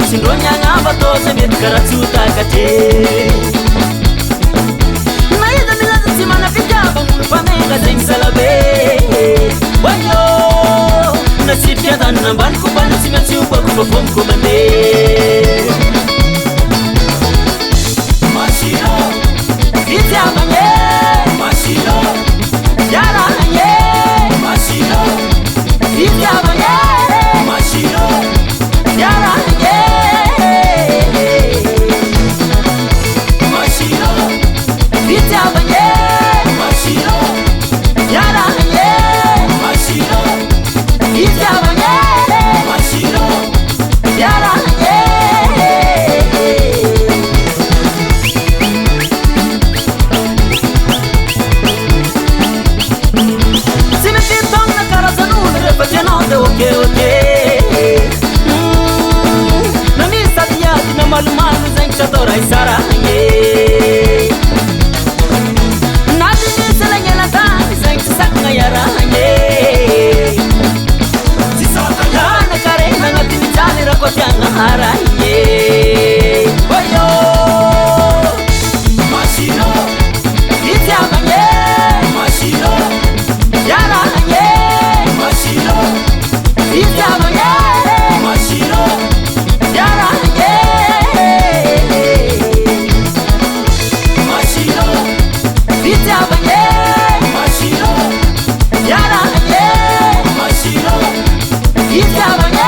sindronyagna vatoza mety karatsotakaty naida milaza tsy manafitiavagno mpamega zegny salabe oyo nasipiadanina ambaniko bana tsy maintsy obako fafomiko mandeha masino fitiavagna masino yarahagna masino fitiavagna masino yarahagna masino fitiavagna masino yarahagna masino fitiavagna masino yarahagna simititongna karazan'olo rehefa tianao de okeoke namisadiady na malomalo zegny tsy atao raha isarahagny nadiniselagnelatany zegny tsy sakagna iarahagny ana karena agnatiny jaly raha koa tiagna harahigny oyo masino fitiavagny masino yarahagny masino fitiavagny masino yarahagny masino fitiavagny masino yarahagny masino fitiavagny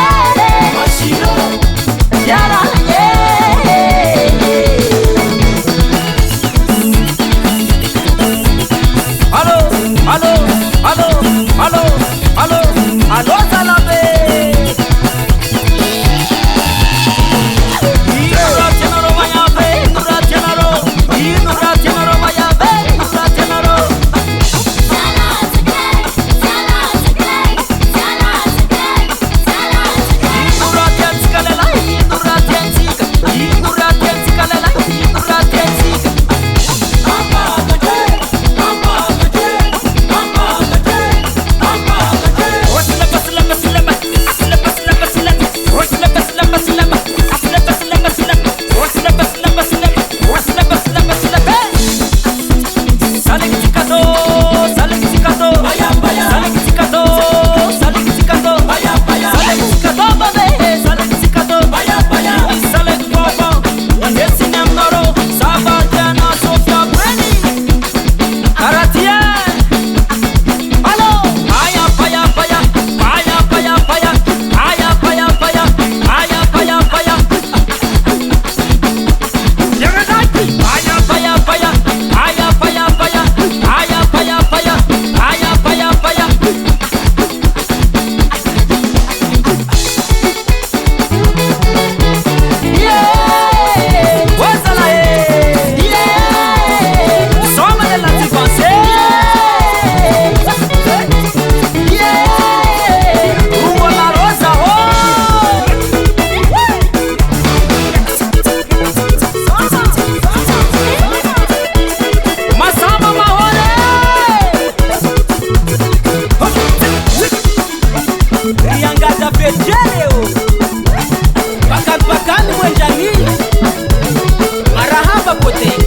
masino yarahagny allo allo allo allo allo allo salabe inuratianaro mayabe inuratianaro mayabe inuratianaro inuratiansika lelahy inuratiansika inuratiansika lelahy inuratiansika riangata pejeleo bakani mwenjani marahaba pote